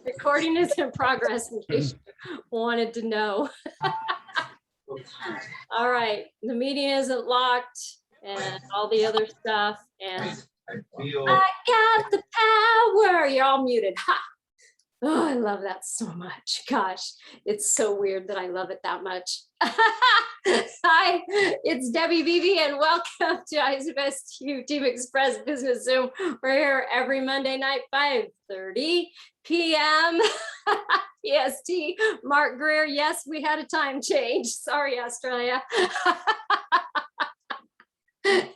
Recording is in progress in case you wanted to know. All right, the meeting isn't locked and all the other stuff. And I got the power. You're all muted. Ha! Oh, I love that so much. Gosh, it's so weird that I love it that much. Hi, it's Debbie Beebe and welcome to ISBSU Team Express Business Zoom. We're here every Monday night, 5:30 p.m. PST. Mark Greer, yes, we had a time change. Sorry, Australia.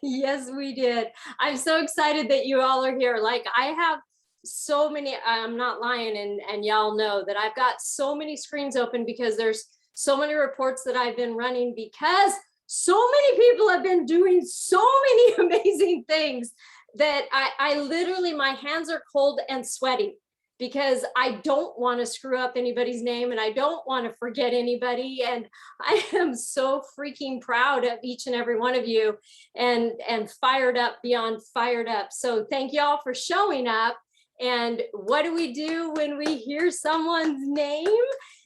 Yes, we did. I'm so excited that you all are here. Like I have so many, I'm not lying, and y'all know that I've got so many screens open because there's so many reports that I've been running because so many people have been doing so many amazing things that I literally, my hands are cold and sweaty because I don't want to screw up anybody's name and I don't want to forget anybody. And I am so freaking proud of each and every one of you and fired up beyond fired up. So thank y'all for showing up. And what do we do when we hear someone's name?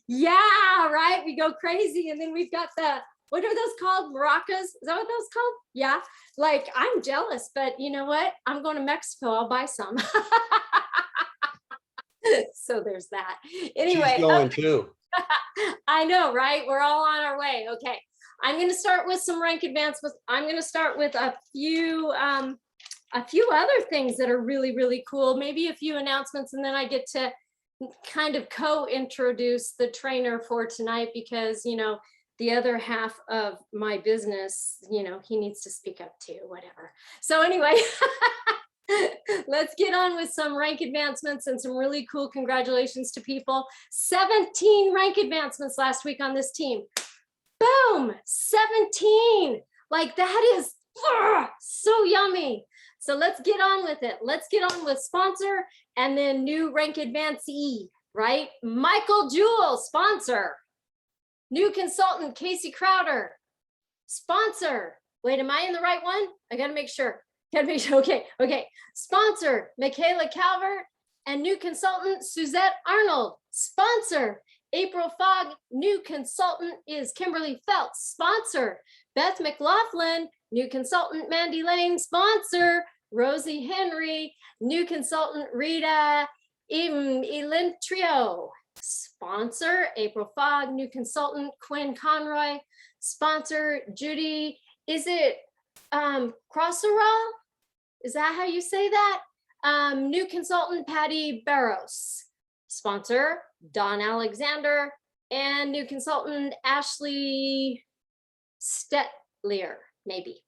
Yeah, right. We go crazy. And then we've got the, what are those called? Maracas? Is that what those called? Yeah. Like I'm jealous, but you know what? I'm going to Mexico. I'll buy some. So there's that. Anyway. She's going too. I know, right? We're all on our way. Okay. I'm going to start with some rank advancements. I'm going to start with a few other things that are really, really cool, maybe a few announcements, and then I get to kind of co-introduce the trainer for tonight because, you know, the other half of my business, you know, he needs to speak up too, whatever. So anyway, let's get on with some rank advancements and some really cool congratulations to people. 17 rank advancements last week on this team. Boom, 17. Like that is so yummy. So let's get on with it. Let's get on with sponsor and then new rank advancee, right? Michael Jewell, sponsor. New consultant, Casey Crowder, sponsor. Wait, am I in the right one? I gotta make sure. Okay. Sponsor, Michaela Calvert, and new consultant, Suzette Arnold, sponsor. April Fogg, new consultant is Kimberly Feltz, sponsor. Beth McLaughlin, new consultant, Mandy Lane, sponsor. Rosie Henry, new consultant, Rita Elintrio, sponsor. April Fogg, new consultant, Quinn Conroy, sponsor. Judy, is it Crosserall? Is that how you say that? New consultant, Patty Barros, sponsor. Don Alexander, and new consultant, Ashley Stetlier, maybe.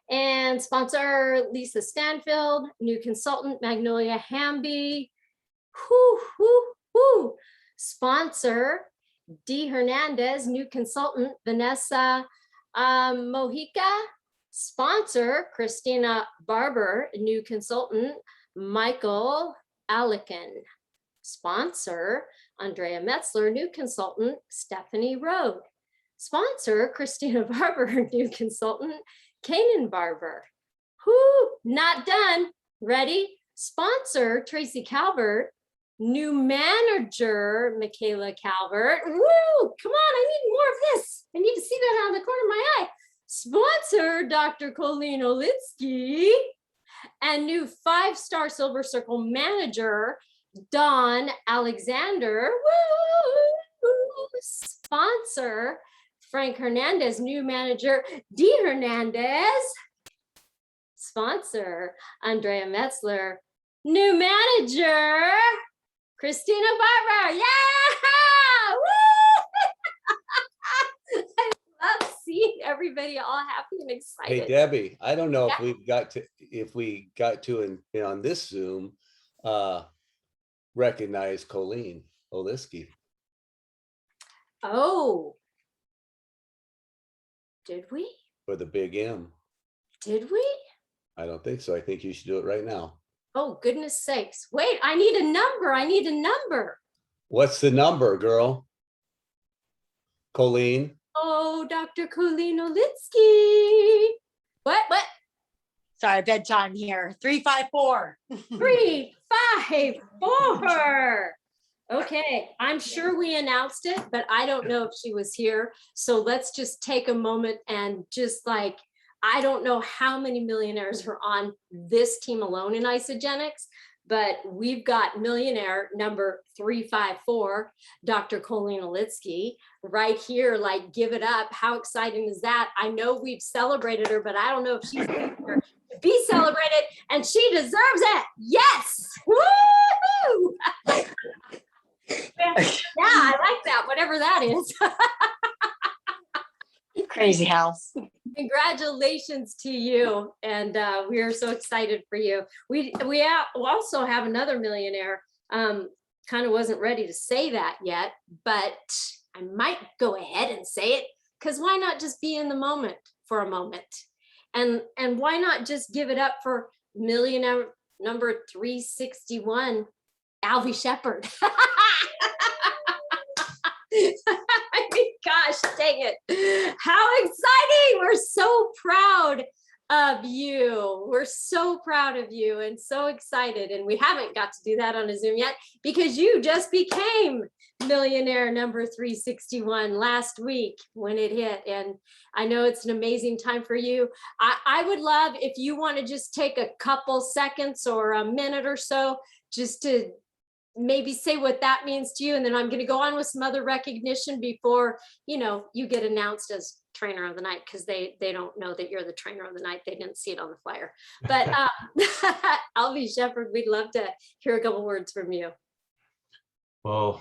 And sponsor, Lisa Stanfield, new consultant, Magnolia Hamby. Sponsor, Dee Hernandez, new consultant, Vanessa Mojica. Sponsor, Christina Barber, new consultant, Michael Alikin. Sponsor, Andrea Metzler, new consultant, Stephanie Rode. Sponsor, Christina Barber, new consultant, Kanan Barber. Not done. Ready? Sponsor, Tracy Calvert, new manager, Michaela Calvert. Woo! Come on, I need more of this. I need to see that on the corner of my eye. Sponsor, Dr. Colleen Olitsky, and new 5-star Silver Circle manager, Don Alexander. Woo! Sponsor, Frank Hernandez, new manager, Dee Hernandez. Sponsor, Andrea Metzler, new manager, Christina Barber. Yeah! Woo! I love seeing everybody all happy and excited. Hey Debbie, I don't know if we got to and on this Zoom recognize Colleen Oliski. Oh, did we? For the big M. Did we? I don't think so. I think you should do it right now. Oh, goodness sakes. Wait, I need a number. I need a number. What's the number, girl? Colleen? Oh, Dr. Colleen Olitsky. What? Sorry, bedtime here. 354. 3, 5, her. Okay, I'm sure we announced it, but I don't know if she was here. So let's just take a moment and just like, I don't know how many millionaires are on this team alone in Isogenics, but we've got millionaire number 354, Dr. Colleen Olitsky, right here. Like, give it up. How exciting is that? I know we've celebrated her, but I don't know if she's here to be celebrated, and she deserves it. Yes. Woo! Yeah, I like that, whatever that is. Crazy house. Congratulations to you. And we are so excited for you. We also have another millionaire. Kind of wasn't ready to say that yet, but I might go ahead and say it, because why not just be in the moment for a moment? And why not just give it up for millionaire number 361, Alvie Shepherd. I mean, gosh, dang it. How exciting. We're so proud of you. We're so proud of you and so excited. And we haven't got to do that on a Zoom yet because you just became millionaire number 361 last week when it hit. And I know it's an amazing time for you. I would love if you want to just take a couple seconds or a minute or so just to maybe say what that means to you. And then I'm going to go on with some other recognition before, you get announced as trainer of the night, because they don't know that you're the trainer of the night. They didn't see it on the flyer. But Alvie Shepherd, we'd love to hear a couple words from you. Well,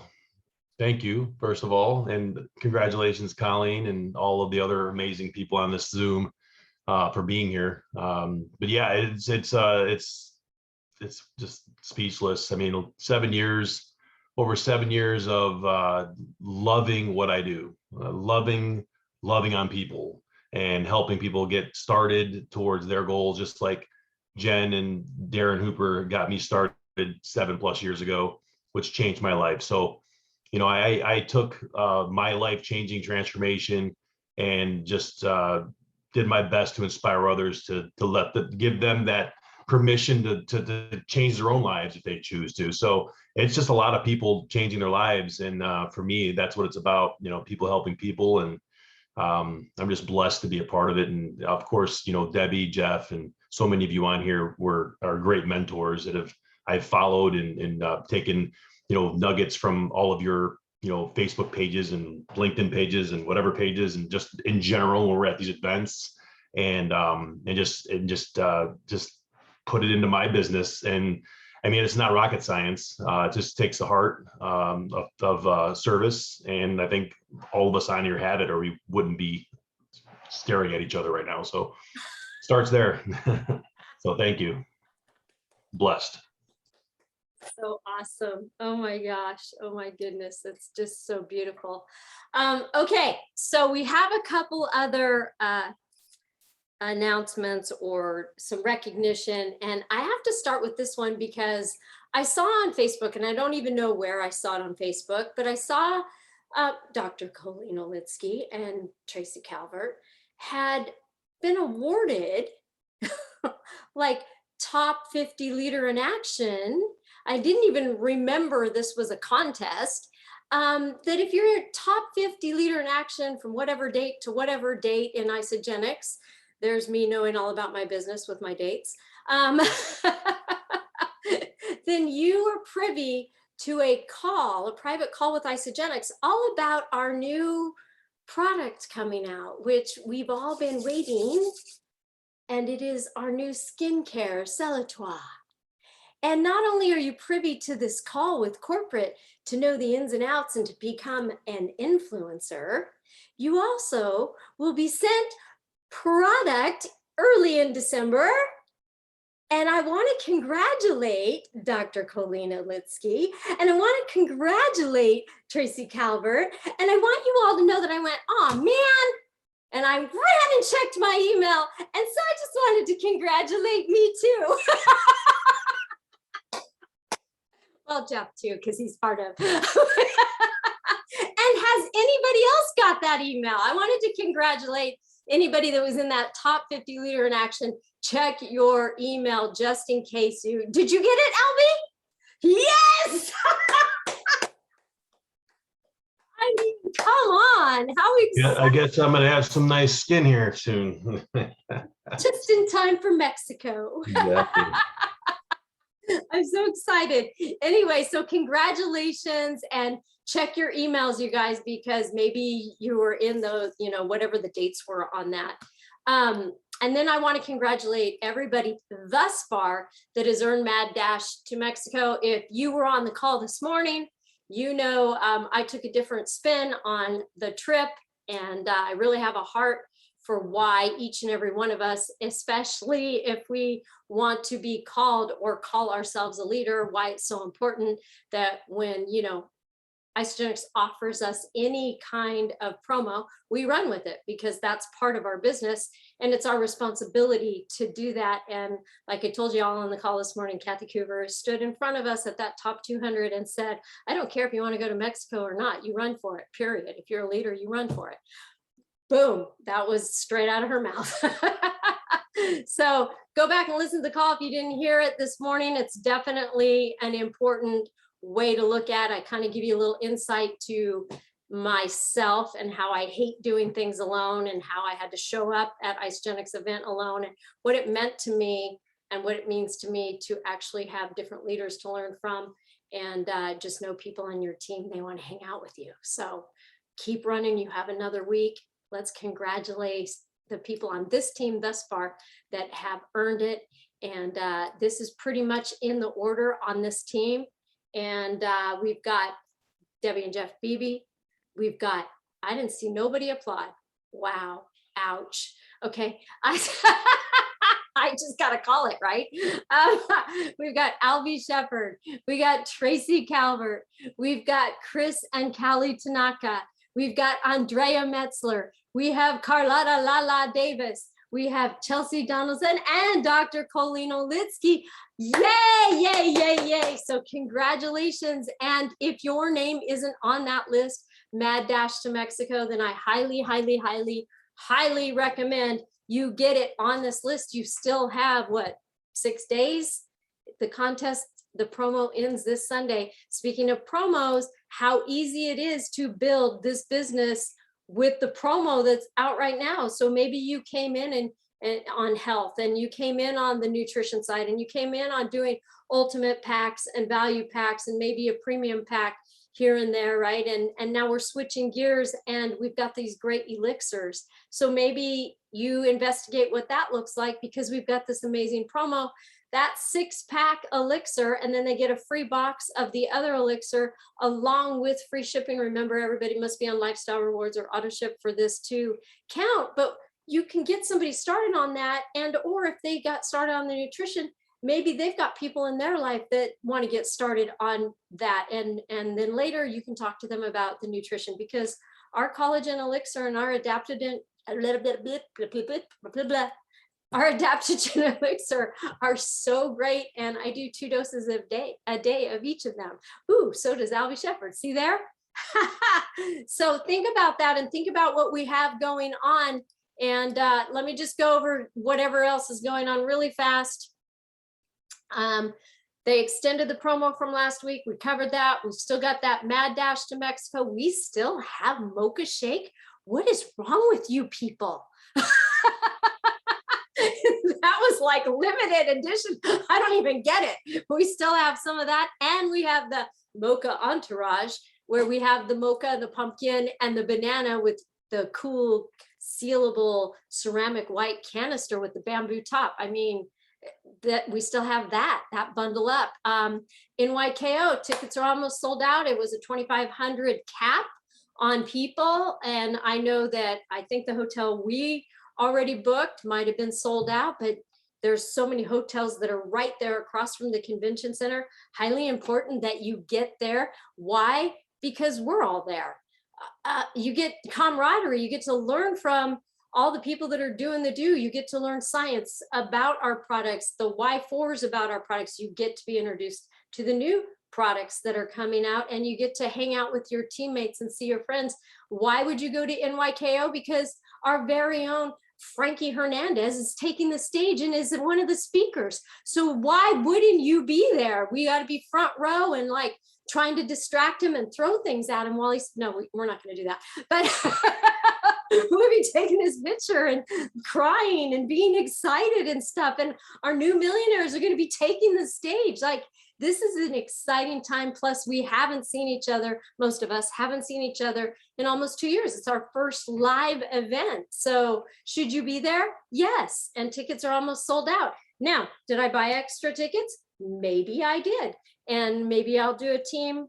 thank you, first of all, and congratulations, Colleen, and all of the other amazing people on this Zoom for being here. But yeah, it's just speechless. I mean, over 7 years of loving what I do, loving on people and helping people get started towards their goals, just like Jen and Darren Hooper got me started 7+ years ago, which changed my life. So, I took my life-changing transformation and just did my best to inspire others to give them that permission to change their own lives if they choose to. So it's just a lot of people changing their lives. And for me, that's what it's about, people helping people. And I'm just blessed to be a part of it. And of course, Debbie, Jeff, and so many of you on here are great mentors that I've followed and taken, nuggets from all of your, Facebook pages and LinkedIn pages and whatever pages, and just in general, when we're at these events and just put it into my business. And I mean, it's not rocket science. It just takes the heart of service. And I think all of us on here have it, or we wouldn't be staring at each other right now. So starts there. So thank you. Blessed. So awesome. Oh my gosh. Oh my goodness. It's just so beautiful. Okay. So we have a couple other announcements or some recognition. And I have to start with this one because I saw on Facebook, and I don't even know where I saw it on Facebook, but I saw Dr. Colleen Olitsky and Tracy Calvert had been awarded like top 50 leader in action. I didn't even remember this was a contest. That if you're a top 50 leader in action from whatever date to whatever date in Isogenics, there's me knowing all about my business with my dates, then you are privy to a private call with Isogenics, all about our new product coming out, which we've all been waiting. And it is our new skincare, Celatoire. And not only are you privy to this call with corporate to know the ins and outs and to become an influencer, you also will be sent product early in December. And I want to congratulate Dr. Colleen Olitsky, and I want to congratulate Tracy Calvert, and I want you all to know that I went, oh man, and I ran and checked my email, and so I just wanted to congratulate me too. Well, Jeff too, because he's part of. And has anybody else got that email? I wanted to congratulate anybody that was in that top 50 leader in action. Check your email just in case you, did you get it, Alvie? Yes! on. How Yeah, I exciting. guess I'm gonna have some nice skin here soon. Just in time for Mexico. Exactly. I'm so excited. Anyway, so congratulations, and check your emails, you guys, because maybe you were in those, whatever the dates were on that. And then I want to congratulate everybody thus far that has earned Mad Dash to Mexico. If you were on the call this morning, I took a different spin on the trip, and I really have a heart for why each and every one of us, especially if we want to be called or call ourselves a leader, why it's so important that when, Isogenics offers us any kind of promo, we run with it, because that's part of our business and it's our responsibility to do that. And like I told you all on the call this morning, Kathy Coover stood in front of us at that top 200 and said, I don't care if you want to go to Mexico or not, you run for it, period. If you're a leader, you run for it. Boom, that was straight out of her mouth. So go back and listen to the call if you didn't hear it this morning. It's definitely an important way to look at. I kind of give you a little insight to myself and how I hate doing things alone, and how I had to show up at Isogenics event alone, and what it meant to me and what it means to me to actually have different leaders to learn from, and just know people on your team, they want to hang out with you. So keep running. You have another week. Let's congratulate the people on this team thus far that have earned it. And this is pretty much in the order on this team. And we've got Debbie and Jeff Beebe. We've got, I didn't see nobody applaud. Wow, ouch. Okay, I just gotta call it, right? We've got Alvie Shepherd. We got Tracy Calvert. We've got Chris and Callie Tanaka. We've got Andrea Metzler. We have Carlotta Lala Davis. We have Chelsea Donaldson and Dr. Colleen Olitsky. Yay, yay, yay, yay. So congratulations. And if your name isn't on that list, Mad Dash to Mexico, then I highly, highly, highly, highly recommend you get it on this list. You still have, 6 days? The contest, the promo ends this Sunday. Speaking of promos, how easy it is to build this business with the promo that's out right now. So maybe you came in and on health, and you came in on the nutrition side, and you came in on doing ultimate packs and value packs and maybe a premium pack here and there, right? And now we're switching gears and we've got these great elixirs. So maybe you investigate what that looks like, because we've got this amazing promo. That 6-pack elixir, and then they get a free box of the other elixir along with free shipping. Remember, everybody must be on Lifestyle Rewards or auto ship for this to count, but you can get somebody started on that. And or if they got started on the nutrition, maybe they've got people in their life that want to get started on that, and then later you can talk to them about the nutrition, because our collagen elixir and our adaptogen elixir are so great, and I do 2 doses a day of each of them. Ooh, so does Alvie Shepherd. See there? So think about that, and think about what we have going on. And let me just go over whatever else is going on really fast. They extended the promo from last week. We covered that. We've still got that Mad Dash to Mexico. We still have Mocha Shake. What is wrong with you people? That was like limited edition. I don't even get it. We still have some of that. And we have the Mocha Entourage, where we have the mocha, the pumpkin, and the banana with the cool sealable ceramic white canister with the bamboo top. I mean, that we still have that bundle up. NYKO tickets are almost sold out. It was a 2,500 cap on people. And I know that I think the hotel we already booked might have been sold out, but there's so many hotels that are right there across from the convention center. Highly important that you get there. Why? Because we're all there. You get camaraderie. You get to learn from all the people that are doing the do. You get to learn science about our products, the why-fors about our products. You get to be introduced to the new products that are coming out, and you get to hang out with your teammates and see your friends. Why would you go to NYKO? Because our very own Frankie Hernandez is taking the stage and is one of the speakers. So why wouldn't you be there? We got to be front row and like trying to distract him and throw things at him while he's, no, we're not going to do that. But we'll be taking his picture and crying and being excited and stuff. And our new millionaires are going to be taking the stage. Like, this is an exciting time. Plus, we haven't seen each other. Most of us haven't seen each other in almost 2 years. It's our first live event. So should you be there? Yes. And tickets are almost sold out. Now, did I buy extra tickets? Maybe I did. And maybe I'll do a team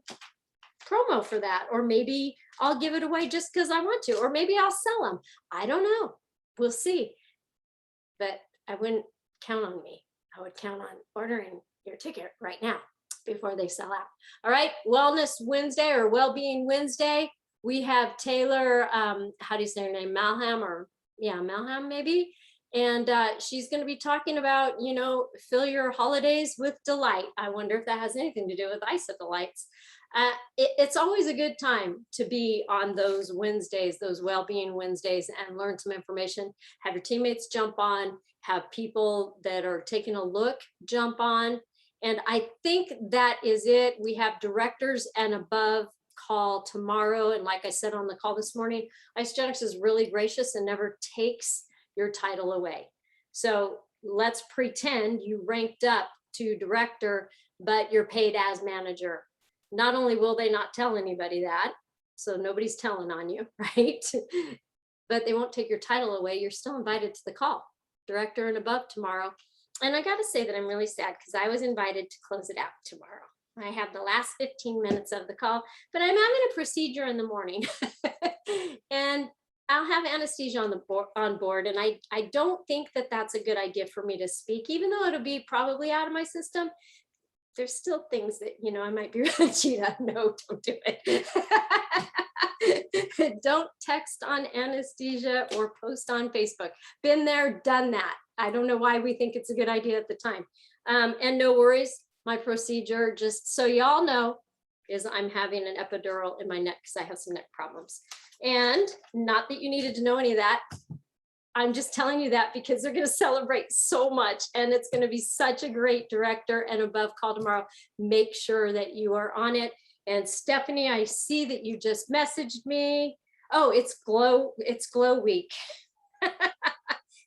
promo for that. Or maybe I'll give it away just because I want to. Or maybe I'll sell them. I don't know. We'll see. But I wouldn't count on me. I would count on ordering your ticket right now before they sell out. All right, Wellness Wednesday or Wellbeing Wednesday. We have Taylor, how do you say her name? Malham, or yeah, Malham maybe. And she's going to be talking about, you know, fill your holidays with delight. I wonder if that has anything to do with ISA delights. It's always a good time to be on those Wednesdays, those Wellbeing Wednesdays, and learn some information. Have your teammates jump on, have people that are taking a look jump on. And I think that is it. We have directors and above call tomorrow. And like I said on the call this morning, Isogenics is really gracious and never takes your title away. So let's pretend you ranked up to director, but you're paid as manager. Not only will they not tell anybody that, so nobody's telling on you, right? But they won't take your title away. You're still invited to the call, director and above tomorrow. And I got to say that I'm really sad because I was invited to close it out tomorrow. I have the last 15 minutes of the call, but I'm having a procedure in the morning and I'll have anesthesia on board. And I don't think that that's a good idea for me to speak, even though it'll be probably out of my system. There's still things that, you know, I might be really cheated. No, don't do it. Don't text on anesthesia or post on Facebook. Been there, done that. I don't know why we think it's a good idea at the time. And no worries, my procedure, just so y'all know, is I'm having an epidural in my neck because I have some neck problems. And not that you needed to know any of that. I'm just telling you that because they're going to celebrate so much and it's going to be such a great director and above call tomorrow. Make sure that you are on it. And Stephanie, I see that you just messaged me. Oh, it's Glow Week.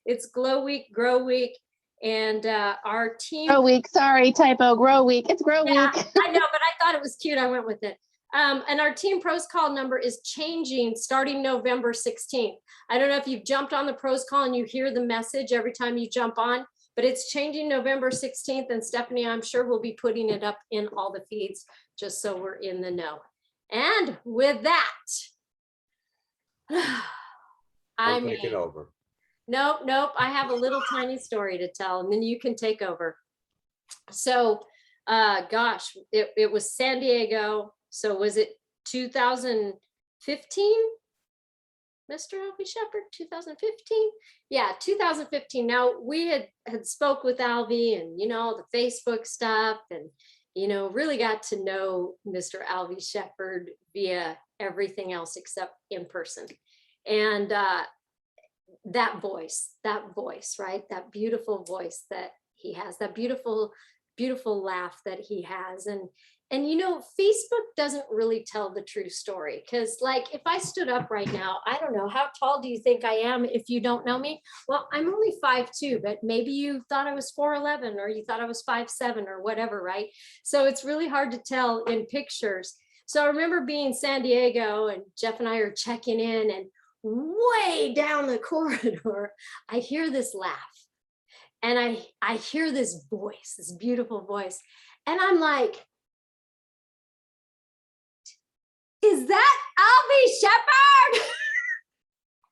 It's Glow Week, Grow Week. And our team. Grow Week, sorry, typo, Grow Week. It's Grow Yeah, Week. I know, but I thought it was cute. I went with it. And our team pros call number is changing starting November 16th. I don't know if you've jumped on the pros call and you hear the message every time you jump on, but it's changing November 16th. And Stephanie, I'm sure we'll be putting it up in all the feeds just so we're in the know. And with that, I'm taking over. Nope. I have a little tiny story to tell and then you can take over. So, gosh, it was San Diego. So was it 2015, Mr. Alvie Shepherd, 2015? Yeah, 2015. Now we had spoke with Alvie and, you know, the Facebook stuff and, you know, really got to know Mr. Alvie Shepherd via everything else except in person. And that voice, right? That beautiful voice that he has, that beautiful laugh that he has. And you know, Facebook doesn't really tell the true story because like if I stood up right now, I don't know, how tall do you think I am if you don't know me? Well, I'm only 5'2", but maybe you thought I was 4'11" or you thought I was 5'7" or whatever, right? So it's really hard to tell in pictures. So I remember being in San Diego and Jeff and I are checking in and way down the corridor, I hear this laugh and I hear this voice, this beautiful voice. And I'm like, is that Alvie Shepherd?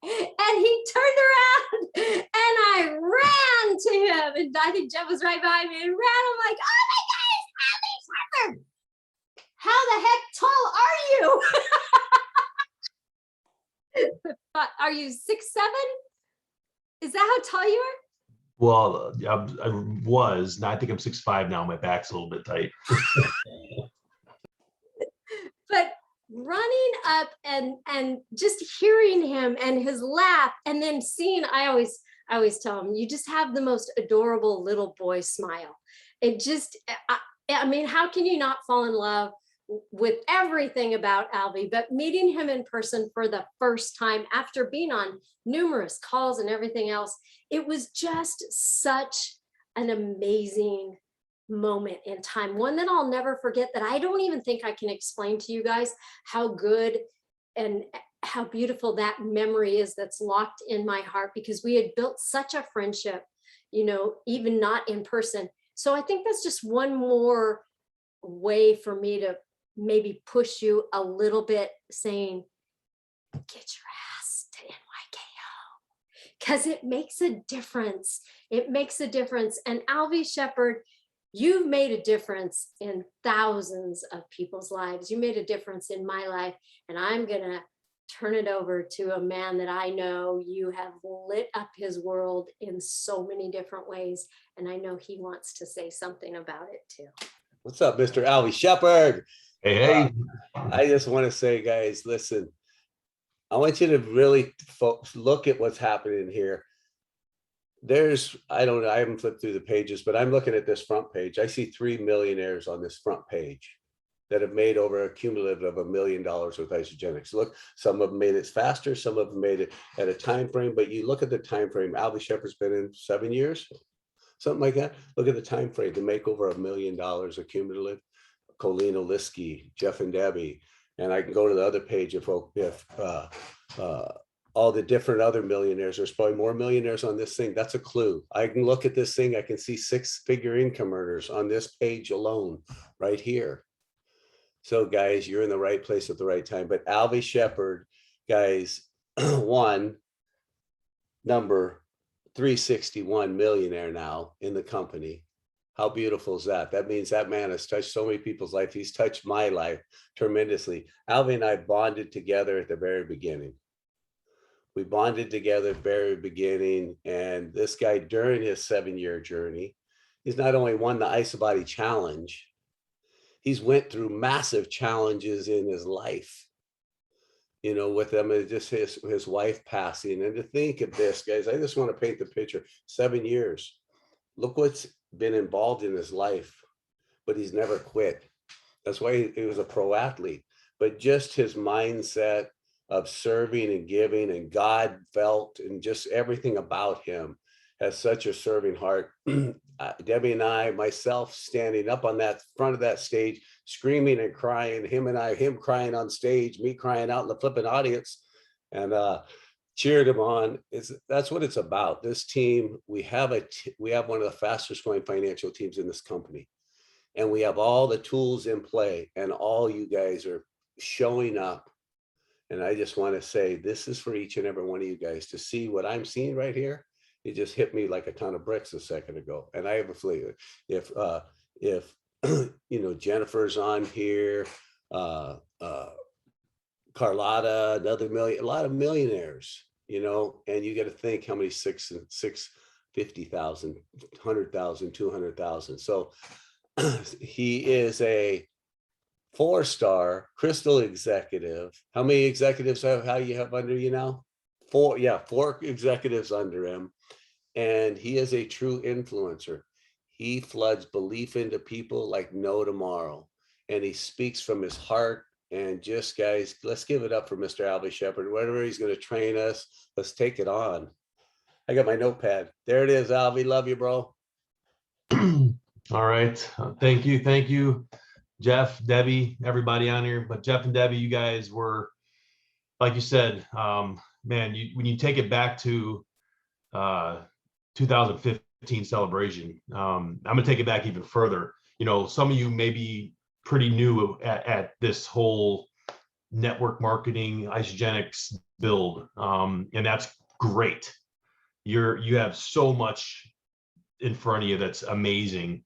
And he turned around and I ran to him. And I think Jeff was right behind me and ran. I'm like, oh my God, it's Alvie Shepherd. How the heck tall are you? Are you 6'7"? Is that how tall you are? Well, I was. Now I think I'm 6'5" now. My back's a little bit tight. But running up and just hearing him and his laugh and then seeing, I always tell him, you just have the most adorable little boy smile. It just, I mean, how can you not fall in love with everything about Alvie, but meeting him in person for the first time after being on numerous calls and everything else, it was just such an amazing moment in time, one that I'll never forget, that I don't even think I can explain to you guys how good and how beautiful that memory is that's locked in my heart, because we had built such a friendship, you know, even not in person. So I think that's just one more way for me to maybe push you a little bit, saying, get your ass to NYKO, because it makes a difference. It makes a difference. And Alvie Shepherd, you've made a difference in thousands of people's lives. You made a difference in my life, and I'm gonna turn it over to a man that I know you have lit up his world in so many different ways, and I know he wants to say something about it too. What's up, Mr. Alvie Shepherd? Hey, I just want to say, guys, listen, I want you to really look at what's happening here. There's, I don't know, I haven't flipped through the pages, but I'm looking at this front page. I see 3 millionaires on this front page that have made over a cumulative of $1 million with Isogenics. Look, some of them made it faster, some of them made it at a time frame, but you look at the time frame. Alvie Shepherd's been in 7 years, something like that. Look at the time frame to make over $1 million cumulative. Colleen Oliski, Jeff and Debbie, and I can go to the other page if all the different other millionaires. There's probably more millionaires on this thing. That's a clue. I can look at this thing. I can see 6-figure income earners on this page alone, right here. So, guys, you're in the right place at the right time. But Alvie Shepherd, guys, one number 361 millionaire now in the company. How beautiful is that? That means that man has touched so many people's life. He's touched my life tremendously. Alvie and I bonded together at the very beginning. We bonded together at the very beginning. And this guy, during his 7-year journey, he's not only won the IsaBody Challenge, he's went through massive challenges in his life, you know, with them, just his wife passing. And to think of this, guys, I just want to paint the picture. 7 years. Look what's been involved in his life, but he's never quit. That's why he was a pro athlete. But just his mindset of serving and giving, and God felt, and just everything about him has such a serving heart. Debbie and I, myself, standing up on that front of that stage, screaming and crying, him crying on stage, me crying out in the flipping audience, and cheered him on. That's what it's about. This team, we have one of the fastest growing financial teams in this company, and we have all the tools in play, and all you guys are showing up. And I just want to say, this is for each and every one of you guys to see what I'm seeing right here. It just hit me like a ton of bricks a second ago. And I have a feeling if you know, Jennifer's on here, Carlotta, another million, a lot of millionaires, you know, and you got to think how many 50,000, 100,000, 200,000. So he is a 4-star crystal executive. How many executives how you have under you now? 4, yeah, 4 executives under him. And he is a true influencer. He floods belief into people like no tomorrow. And he speaks from his heart. And just, guys, let's give it up for Mr. Alvie Shepherd. Whatever he's going to train us, let's take it on. I got my notepad. There it is, Alvie. Love you, bro. all right. Thank you, Jeff, Debbie, everybody on here. But Jeff and Debbie, you guys were, like you said, man, when you take it back to 2015 celebration, I'm going to take it back even further. You know, some of you may be pretty new at this whole network marketing Isogenics build, and that's great. You have so much in front of you that's amazing.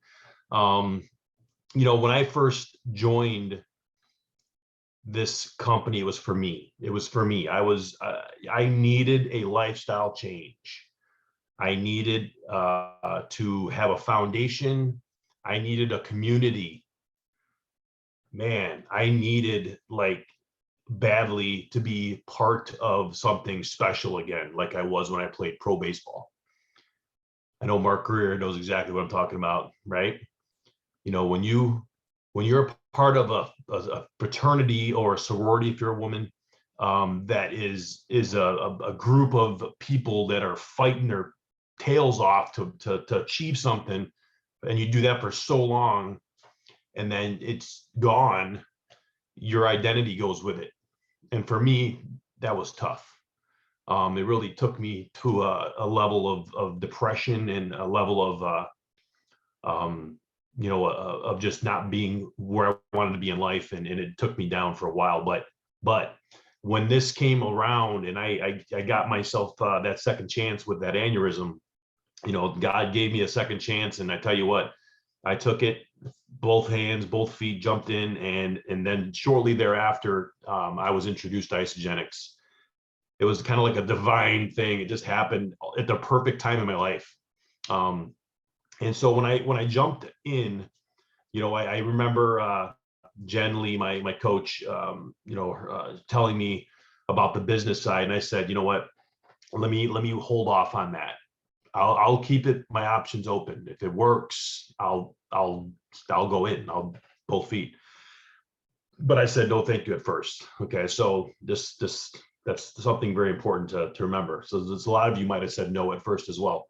You know, when I first joined this company, it was for me. I needed a lifestyle change. I needed to have a foundation. I needed a community. Man, I needed, like, badly to be part of something special again, like I was when I played pro baseball. I know Mark Greer knows exactly what I'm talking about, right? You know, when you're a part of a fraternity or a sorority if you're a woman, that is a group of people that are fighting their tails off to achieve something, and you do that for so long, and then it's gone, your identity goes with it. And for me, that was tough. It really took me to a level of depression and a level of just not being where I wanted to be in life. And it took me down for a while. But when this came around and I got myself that second chance with that aneurysm, God gave me a second chance. And I tell you what, I took it, both hands, both feet, jumped in. And then shortly thereafter, I was introduced to Isagenix. It was kind of like a divine thing. It just happened at the perfect time in my life. And so when I jumped in, I remember Jen Lee, my coach, telling me about the business side. And I said, you know what, let me hold off on that. I'll keep my options open. If it works, I'll go in. I'll both feet. But I said, no, thank you at first. Okay. So that's something very important to remember. So there's a lot of you might have said no at first as well.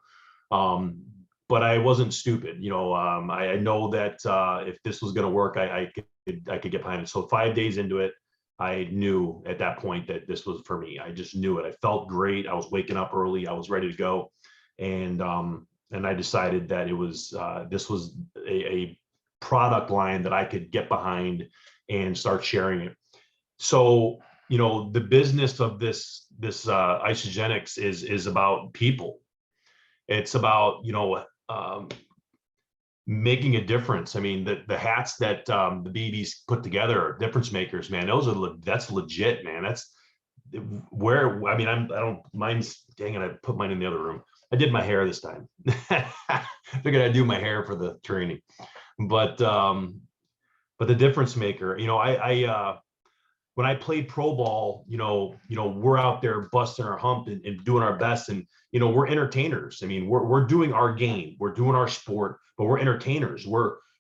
But I wasn't stupid. I know that if this was going to work, I could get behind it. So 5 days into it, I knew at that point that this was for me. I just knew it. I felt great. I was waking up early. I was ready to go. And I decided that this was a product line that I could get behind and start sharing it. So, the business of this Isagenix is about people. It's about, making a difference. I mean, the hats that the BBs put together are difference makers, man. That's legit, man. That's where, I mean, I don't, mine's, dang it, I put mine in the other room. I did my hair this time. Figured I'd do my hair for the training, but the difference maker, when I played pro ball, we're out there busting our hump and doing our best, and we're entertainers. I mean, we're doing our game, we're doing our sport, but we're entertainers. We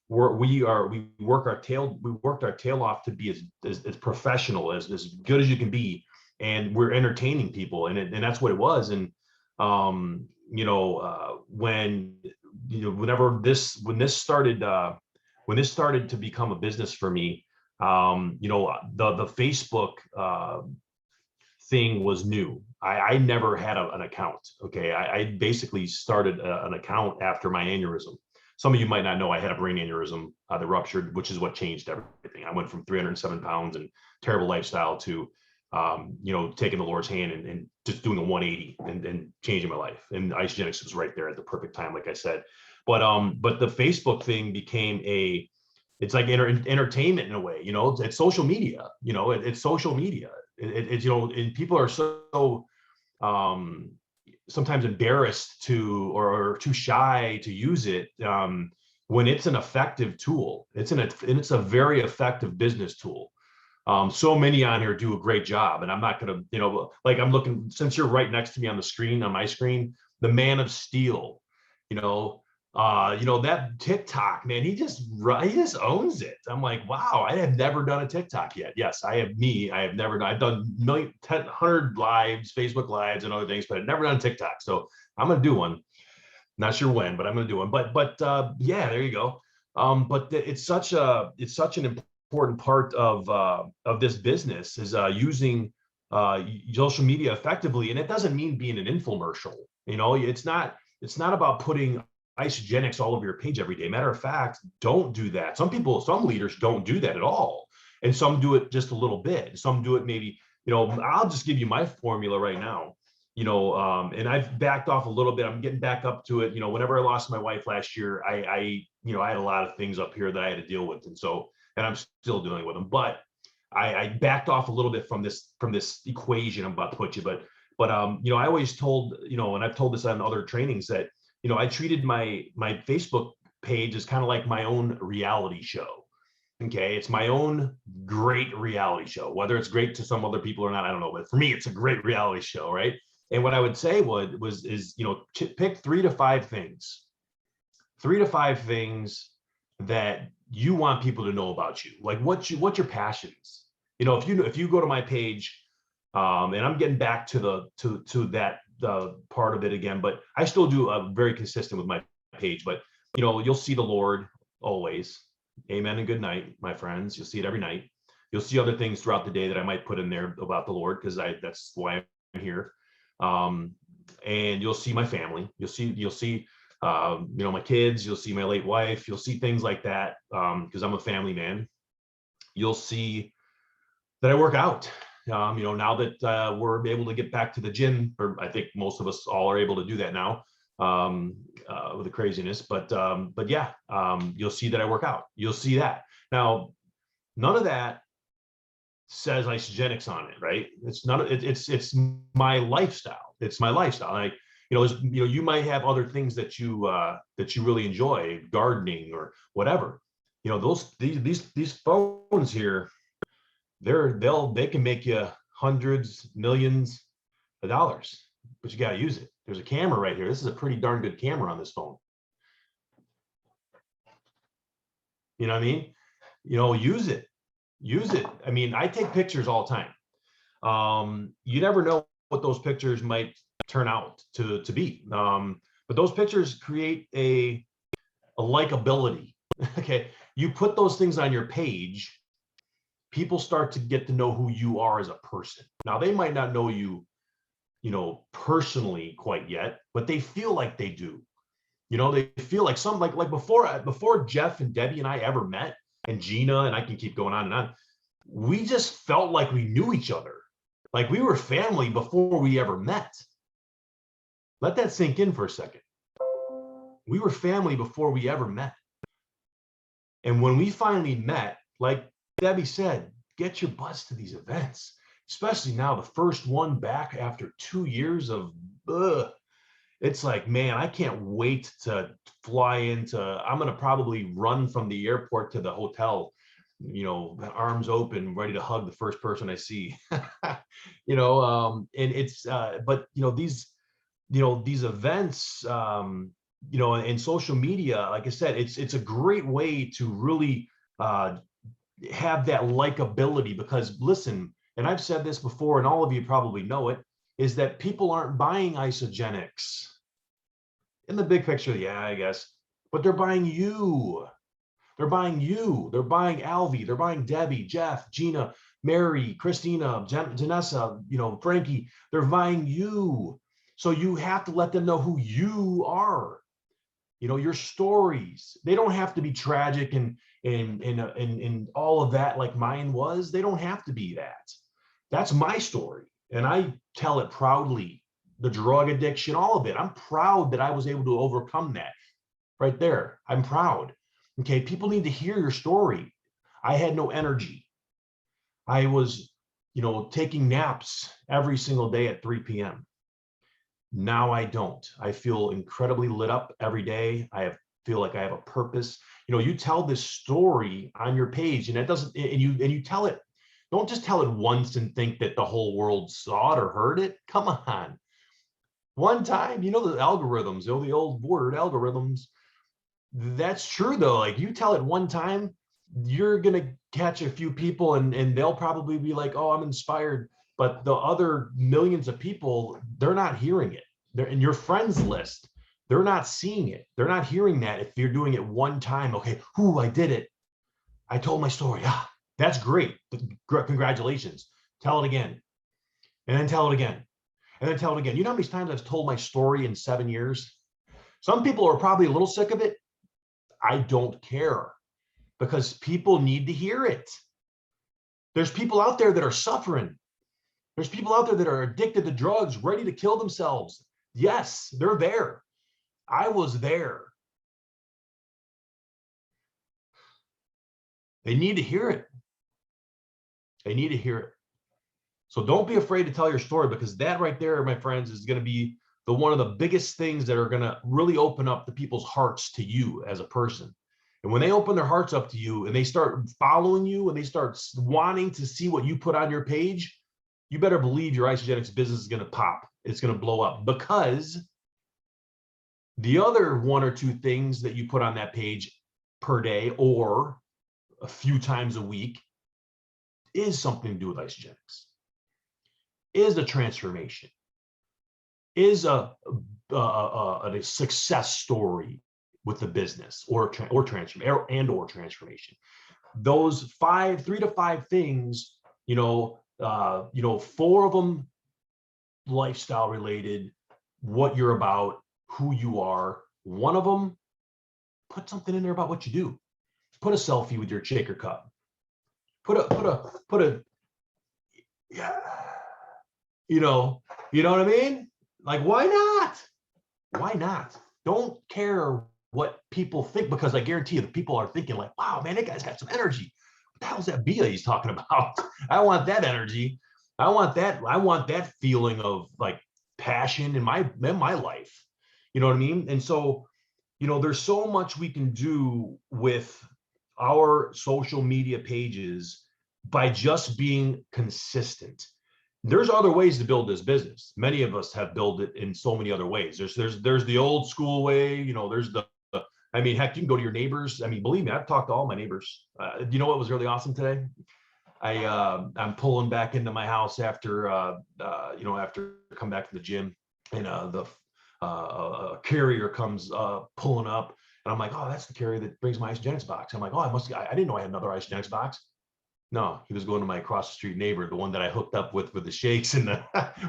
worked our tail off to be as professional, as good as you can be, and we're entertaining people, and that's what it was. And when this started to become a business for me, the Facebook thing was new. I never had an account. Okay. I basically started an account after my aneurysm. Some of you might not know I had a brain aneurysm that ruptured, which is what changed everything. I went from 307 pounds and terrible lifestyle to, taking the Lord's hand and just doing a 180 and changing my life. And Isagenix was right there at the perfect time, like I said. But the Facebook thing became it's like entertainment in a way. It's social media. It's social media. It's and people are so sometimes embarrassed to or too shy to use it when it's an effective tool. It's a very effective business tool. So many on here do a great job, and I'm not going to, I'm looking, since you're right next to me on the screen, on my screen, the Man of Steel, that TikTok, man, he just owns it. I'm like, wow, I have never done a TikTok yet. Yes, I have never done, I've done 100 lives, Facebook lives and other things, but I've never done TikTok. So I'm going to do one. Not sure when, but I'm going to do one. But yeah, there you go. But it's such an important part of this business is using social media effectively. And it doesn't mean being an infomercial. It's not about putting Isagenix all over your page every day. Matter of fact, don't do that. Some leaders don't do that at all. And some do it just a little bit. Some do it maybe, I'll just give you my formula right now, and I've backed off a little bit. I'm getting back up to it. Whenever I lost my wife last year, I had a lot of things up here that I had to deal with. And I'm still dealing with them, but I backed off a little bit from this equation I'm about to put you. But I always told, and I've told this on other trainings that, I treated my Facebook page as kind of like my own reality show. Okay. It's my own great reality show, whether it's great to some other people or not, I don't know, but for me, it's a great reality show. Right. And what I would say is pick 3 to 5 things that you want people to know about you, like what's your passions. You know, if you go to my page, and I'm getting back to that part of it again, but I still do very consistent with my page. But you know, you'll see the Lord always. Amen and good night, my friends. You'll see it every night. You'll see other things throughout the day that I might put in there about the Lord, because that's why I'm here. And you'll see my family. You'll see you know, my kids. You'll see my late wife. You'll see things like that, because I'm a family man. You'll see that I work out. You know, now that we're able to get back to the gym, or I think most of us all are able to do that now, with the craziness. But yeah, you'll see that I work out. You'll see that. Now, none of that says isogenics on it, right? It's not. It's my lifestyle. It's my lifestyle. And you might have other things that you really enjoy, gardening or whatever. You know, these phones here, they can make you hundreds, millions of dollars, but you got to use it. There's a camera right here. This is a pretty darn good camera on this phone. You know what I mean? You know, use it. I mean, I take pictures all the time. You never know what those pictures might turn out to be. But those pictures create a likability. Okay. You put those things on your page, people start to get to know who you are as a person. Now, they might not know you, you know, personally quite yet, but they feel like they do. You know, they feel like like before Jeff and Debbie and I ever met, and Gina, and I can keep going on and on, we just felt like we knew each other. Like we were family before we ever met. Let that sink in for a second. We were family before we ever met. And when we finally met, like Debbie said, get your butts to these events, especially now, the first one back after 2 years of, it's like, man, I can't wait to fly I'm going to probably run from the airport to the hotel, you know, arms open, ready to hug the first person I see. You know, and it's, but you know, these events, you know, and social media, like I said, it's a great way to really have that likability, because listen, and I've said this before, and all of you probably know it, is that people aren't buying isogenics. In the big picture, yeah, I guess, but they're buying you. They're buying you. They're buying Alvie. They're buying Debbie, Jeff, Gina, Mary, Christina, Janessa, you know, Frankie. They're buying you. So you have to let them know who you are. You know, your stories. They don't have to be tragic and all of that like mine was. They don't have to be that. That's my story. And I tell it proudly. The drug addiction, all of it. I'm proud that I was able to overcome that right there. I'm proud. Okay, people need to hear your story. I had no energy. I was, you know, taking naps every single day at 3 p.m. Now I don't. I feel incredibly lit up every day. Feel like I have a purpose. You know, you tell this story on your page, and it doesn't, and you tell it. Don't just tell it once and think that the whole world saw it or heard it. Come on. One time, you know, the algorithms, you know, the old word algorithms. That's true though. Like you tell it one time, you're going to catch a few people and they'll probably be like, oh, I'm inspired. But the other millions of people, they're not hearing it. They're in your friends list. They're not seeing it. They're not hearing that if you're doing it one time. Okay, I did it. I told my story. Ah, that's great. Congratulations. Tell it again. And then tell it again. And then tell it again. You know how many times I've told my story in 7 years? Some people are probably a little sick of it. I don't care, because people need to hear it. There's people out there that are suffering. There's people out there that are addicted to drugs, ready to kill themselves. Yes, they're there. I was there. They need to hear it. They need to hear it. So don't be afraid to tell your story, because that right there, my friends, is going to be one of the biggest things that are going to really open up the people's hearts to you as a person. And when they open their hearts up to you and they start following you and they start wanting to see what you put on your page, you better believe your isogenics business is going to pop. It's going to blow up, because the other one or two things that you put on that page per day or a few times a week is something to do with Isogenics, is a transformation, is a success story with the business or transformation. Those 3 to 5 things, 4 of them lifestyle related, what you're about, who you are. One of them, put something in there about what you do. Put a selfie with your shaker cup. Put a, yeah, you know what I mean? Like, why not? Why not? Don't care what people think, because I guarantee you the people are thinking like, wow, man, that guy's got some energy. What the hell's that Bia he's talking about? I want that energy. I want that feeling of like passion in my life. You know what I mean? And so, there's so much we can do with our social media pages by just being consistent. There's other ways to build this business. Many of us have built it in so many other ways. There's the old school way, there's heck, you can go to your neighbors. Believe me, I've talked to all my neighbors. You know what was really awesome today? I'm pulling back into my house after come back to the gym, and the carrier comes pulling up, and I'm like, oh, that's the carrier that brings my Isogenics box. I'm like, oh, I didn't know I had another Isogenics box. No, he was going to my across the street neighbor, the one that I hooked up with the shakes and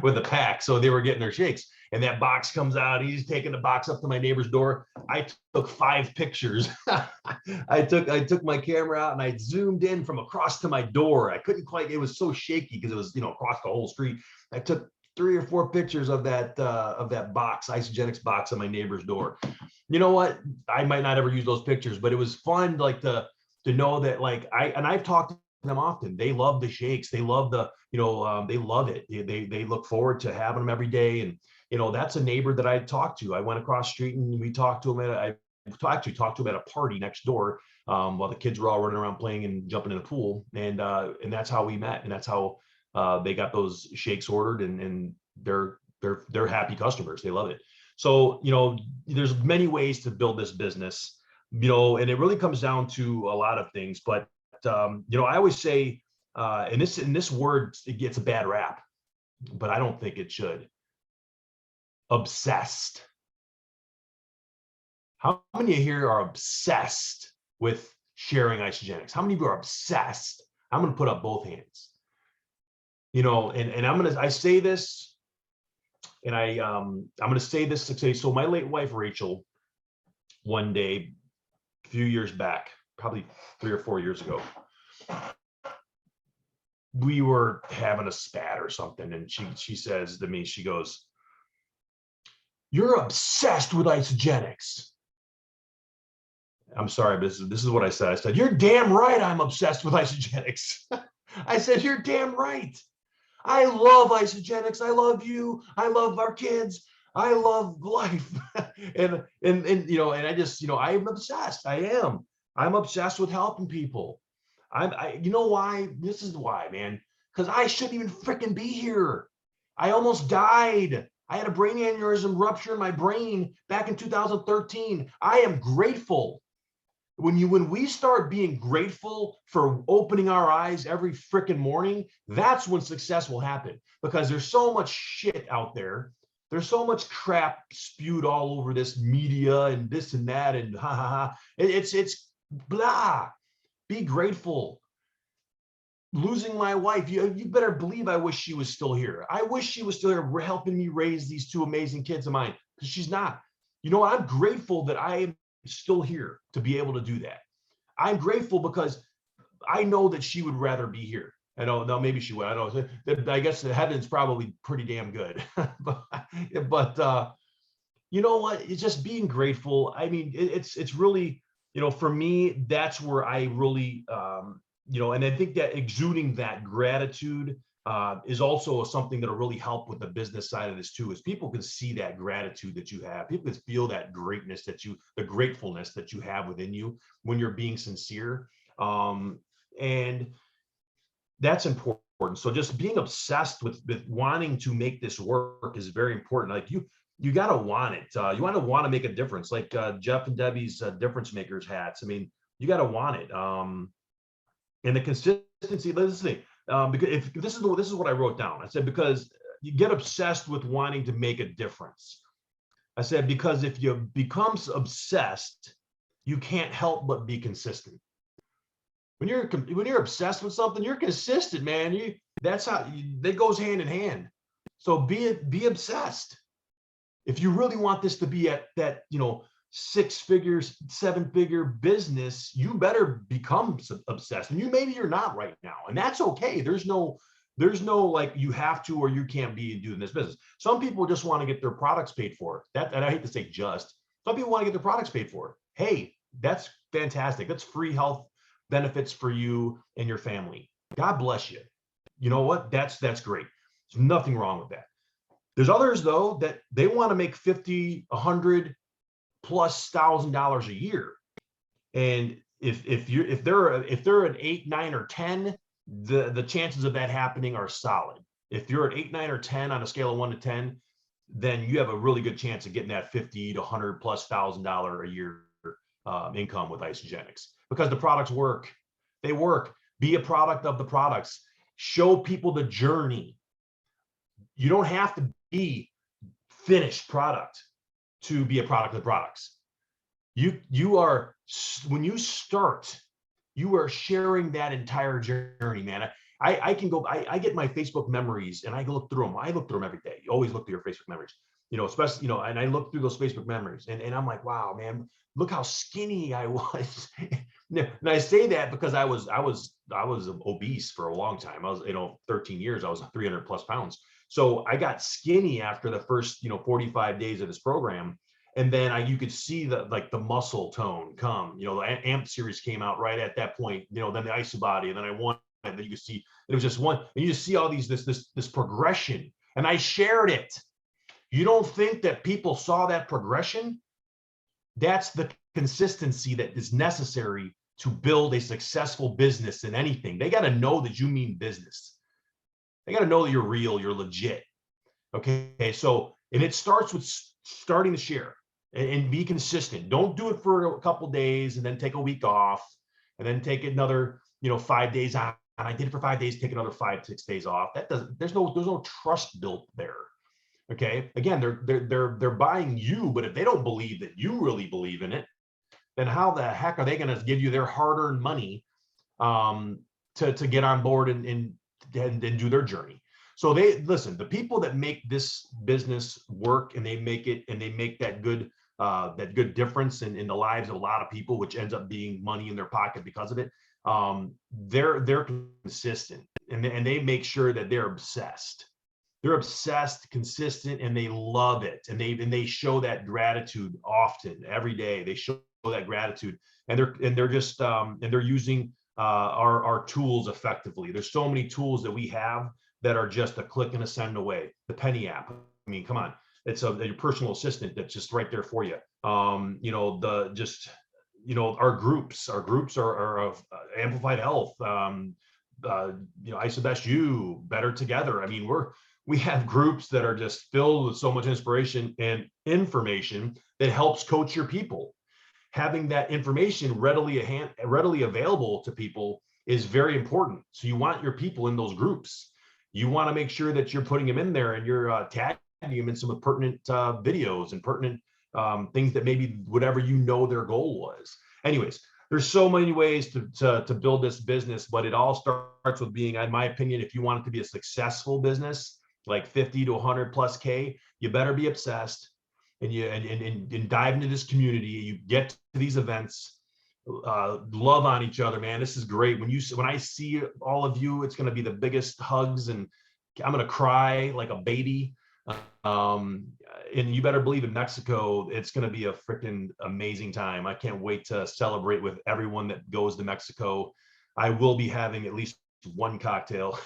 with the pack. So they were getting their shakes, and that box comes out. He's taking the box up to my neighbor's door. I took 5 pictures. I took my camera out and I zoomed in from across to my door. I couldn't quite. It was so shaky because it was across the whole street. I took 3 or 4 pictures of that box, Isogenics box on my neighbor's door. You know what? I might not ever use those pictures, but it was fun, like to know that, like, I've talked to them often. They love the shakes. They love they love it. They look forward to having them every day. And that's a neighbor that I talked to. I went across the street and we talked to him I actually talked to him at a party next door while the kids were all running around playing and jumping in the pool. And that's how we met. And that's how they got those shakes ordered, and they're happy customers. They love it. So, there's many ways to build this business, and it really comes down to a lot of things. But, I always say, and this word, it gets a bad rap, but I don't think it should. Obsessed. How many of you here are obsessed with sharing Isogenics? How many of you are obsessed? I'm going to put up both hands. And I say this, and I'm going to say this to say, so my late wife, Rachel, one day, a few years back, probably 3 or 4 years ago, we were having a spat or something. And she says to me, she goes, "You're obsessed with Isogenics." I'm sorry, but this is what I said. I said, "You're damn right I'm obsessed with Isogenics." I said, "You're damn right. I love Isogenics. I love you. I love our kids. I love life." and I just, I'm obsessed. I am. I'm obsessed with helping people. You know why? This is why, man. Because I shouldn't even freaking be here. I almost died. I had a brain aneurysm rupture in my brain back in 2013. I am grateful. When we start being grateful for opening our eyes every freaking morning, that's when success will happen, because there's so much shit out there. There's so much crap spewed all over this media and this and that and ha ha ha. It's blah. Be grateful. Losing my wife, you better believe I wish she was still here. I wish she was still here helping me raise these 2 amazing kids of mine, because she's not. I'm grateful that I am still here to be able to do that. I'm grateful because I know that she would rather be here. I know, no, maybe she would. I don't know. I guess the heaven's probably pretty damn good. but you know what? It's just being grateful. It's really, for me, that's where I really, and I think that exuding that gratitude is also something that'll really help with the business side of this too, is people can see that gratitude that you have. People can feel that greatness the gratefulness that you have within you when you're being sincere. And that's important. So just being obsessed with wanting to make this work is very important. Like you got to want it. You want to make a difference, like Jeff and Debbie's difference makers hats. You got to want it. And the consistency, let's see, because if this is what I wrote down. I said, because you get obsessed with wanting to make a difference. I said, because if you become obsessed, you can't help but be consistent. When you're obsessed with something, you're consistent, man. That's how that goes hand in hand. So be obsessed. If you really want this to be at that, 6-figure, 7-figure business, you better become obsessed. And maybe you're not right now, and that's okay. There's no like you have to or you can't be doing this business. Some people just want to get their products paid for. And I hate to say just. Some people want to get their products paid for. Hey, that's fantastic. That's free health benefits for you and your family. God bless you. You know what? That's great. There's nothing wrong with that. There's others though that they want to make $50, $100+ $1,000 a year, and if they're an 8, 9, or 10, the chances of that happening are solid. If you're at 8, 9, or 10 on a scale of 1 to 10, then you have a really good chance of getting that $50 to $100+ $1,000 a year income with Isogenics, because the products work. They work. Be a product of the products. Show people the journey. You don't have to be finished product to be a product of the products. You are, when you start, you are sharing that entire journey, man. I can go, I get my Facebook memories and I can look through them. I look through them every day. You always look through your Facebook memories, especially, and I look through those Facebook memories and I'm like, wow, man, look how skinny I was. And I say that because I was obese for a long time. I was, 13 years, I was 300+ pounds. So I got skinny after the first, 45 days of this program. And then you could see the muscle tone come, the AMP series came out right at that point, then the Isobody, and then I won, and then you could see, it was just one, and you just see all this progression, and I shared it. You don't think that people saw that progression? That's the consistency that is necessary to build a successful business in anything. They got to know that you mean business. They got to know that you're real, you're legit. Okay, so, and it starts with starting to share and be consistent. Don't do it for a couple of days and then take a week off and then take another, 5 days on. I did it for 5 days, take another 5, 6 days off. There's no trust built there. Okay, again, they're buying you, but if they don't believe that you really believe in it, then how the heck are they going to give you their hard-earned money to get on board and do their journey? So the people that make this business work and they make it and they make that good difference in the lives of a lot of people, which ends up being money in their pocket because of it. They're consistent and they make sure that they're obsessed. They're obsessed, consistent, and they love it. And they show that gratitude often, every day. They show that gratitude, and they're just and they're using our tools effectively. There's so many tools that we have that are just a click and a send away. The Penny app. I mean, come on, it's your personal assistant that's just right there for you. Our groups are Amplified Health. Isobest You, Better Together. I mean, we have groups that are just filled with so much inspiration and information that helps coach your people. Having that information readily available to people is very important. So you want your people in those groups. You want to make sure that you're putting them in there and you're tagging them in some pertinent videos and pertinent things that maybe whatever their goal was. Anyways, there's so many ways to build this business, but it all starts with being, in my opinion, if you want it to be a successful business, like 50 to 100+ K, you better be obsessed and dive into this community. You get to these events, love on each other, man. This is great. When I see all of you, it's going to be the biggest hugs, and I'm going to cry like a baby. And you better believe in Mexico, it's going to be a freaking amazing time. I can't wait to celebrate with everyone that goes to Mexico. I will be having at least one cocktail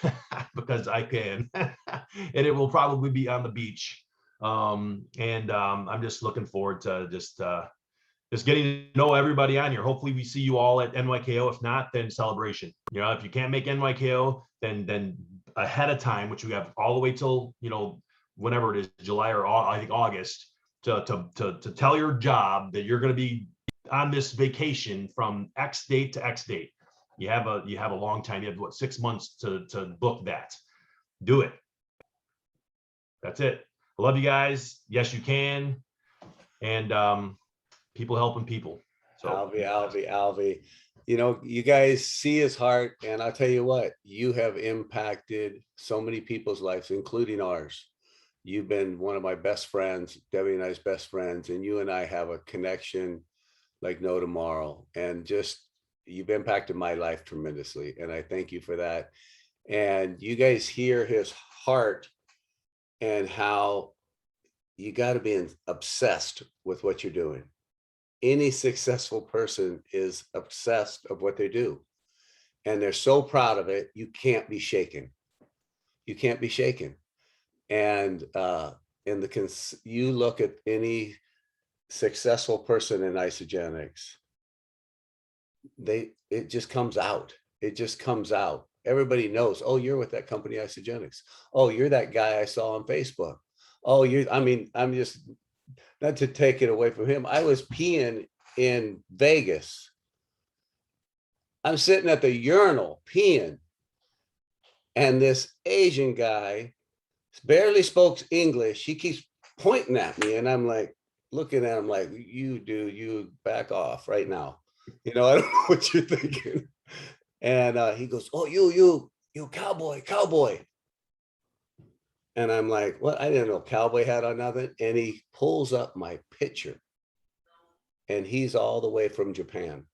because I can, and it will probably be on the beach. I'm just looking forward to just getting to know everybody on here. Hopefully we see you all at NYKO. If not, then celebration. If you can't make NYKO, then ahead of time, which we have all the way till, whenever it is, July or I think August, to tell your job that you're going to be on this vacation from X date to X date. You have a long time. You have what, 6 months to book that. Do it. That's it. I love you guys. Yes, you can. And people helping people. So Alvie, you know, you guys see his heart, and I'll tell you what, you have impacted so many people's lives, including ours. You've been one of my best friends, Debbie and I's best friends, and you and I have a connection like no tomorrow. And just, you've impacted my life tremendously, and I thank you for that. And you guys hear his heart and how you got to be obsessed with what you're doing. Any successful person is obsessed of what they do, and they're so proud of it. You can't be shaken. You can't be shaken. And you look at any successful person in Isogenics, it just comes out. It just comes out. Everybody knows, oh, you're with that company Isogenics. Oh, you're that guy I saw on Facebook. Oh, I'm just, not to take it away from him. I was peeing in Vegas. I'm sitting at the urinal peeing, and this Asian guy barely spoke English. He keeps pointing at me, and I'm like, looking at him like, you back off right now. You know, I don't know what you're thinking. And he goes, oh, you cowboy. And I'm like, what? I didn't know cowboy hat on nothing. And he pulls up my picture, and he's all the way from Japan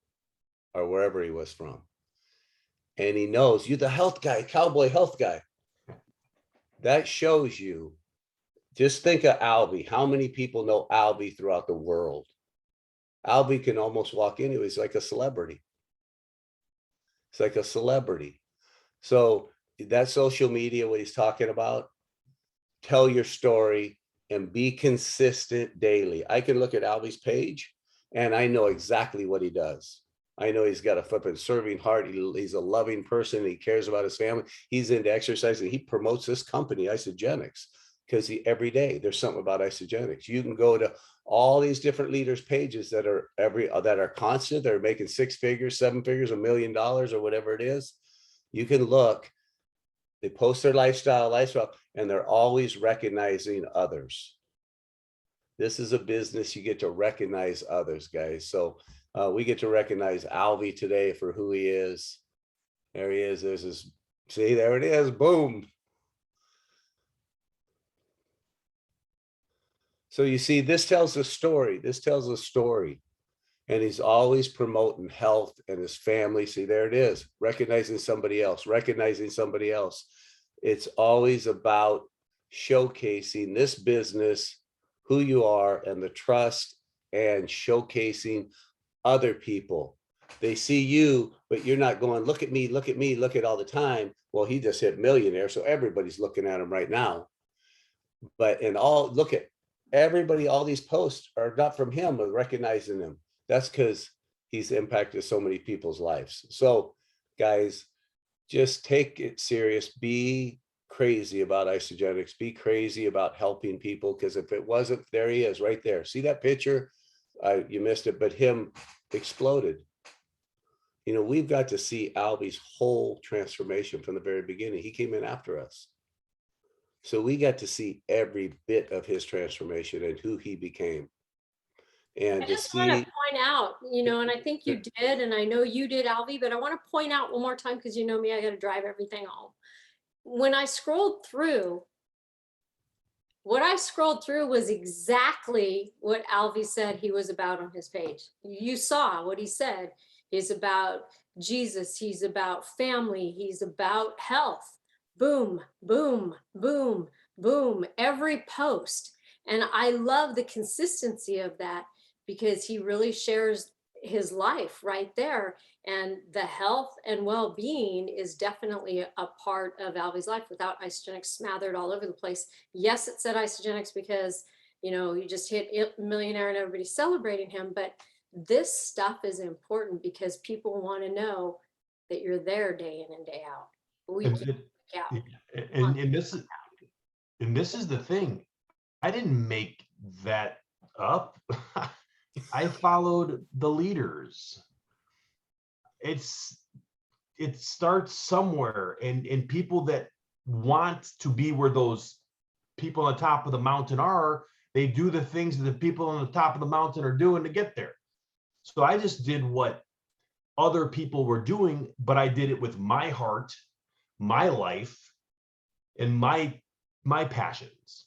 or wherever he was from. And he knows, you the health guy, cowboy health guy. That shows you, just think of Alvie. How many people know Alvie throughout the world? Alvie can almost walk in. He's like a celebrity. It's like a celebrity. So that social media, what he's talking about, tell your story and be consistent daily. I can look at Alvie's page and I know exactly what he does. I know he's got a flipping serving heart. He's a loving person. He cares about his family. He's into exercise, and he promotes this company, Isogenics, because every day there's something about Isogenics. You can go to all these different leaders' pages that are constant. They're making 6 figures, 7 figures, $1 million, or whatever it is. You can look. They post their lifestyle, and they're always recognizing others. This is a business. You get to recognize others, guys. So we get to recognize Alvie today for who he is. There he is. There's his, see, there it is. Boom. So you see, this tells a story. This tells a story. And he's always promoting health and his family. See, there it is. Recognizing somebody else, recognizing somebody else. It's always about showcasing this business, who you are, and the trust, and showcasing other people. They see you, but you're not going, look at me, look at me, look at all the time. Well, he just hit millionaire, so everybody's looking at him right now. But look at everybody, all these posts are not from him, but recognizing him. That's because he's impacted so many people's lives. So guys, just take it serious. Be crazy about Isogenics. Be crazy about helping people, because if it wasn't, there he is right there. See that picture? You missed it, but him exploded. You know, we've got to see Alvie's whole transformation from the very beginning. He came in after us. So we got to see every bit of his transformation and who he became. And I just want to point out, you know, and I think you did, and I know you did, Alvie, but I want to point out one more time, because you know me, I got to drive everything home. When I scrolled through, what I scrolled through was exactly what Alvie said he was about on his page. You saw what he said. He's about Jesus. He's about family. He's about health. Boom, boom, boom, boom, every post. And I love the consistency of that, because he really shares his life right there. And the health and well-being is definitely a part of Alvie's life. Without Isogenics smothered all over the place. Yes, it said Isogenics because, you know, you just hit millionaire and everybody's celebrating him. But this stuff is important because people want to know that you're there day in and day out. And this is the thing. I didn't make that up. I followed the leaders. It starts somewhere, and people that want to be where those people on the top of the mountain are, they do the things that the people on the top of the mountain are doing to get there. So I just did what other people were doing, but I did it with my heart, my life, and my passions.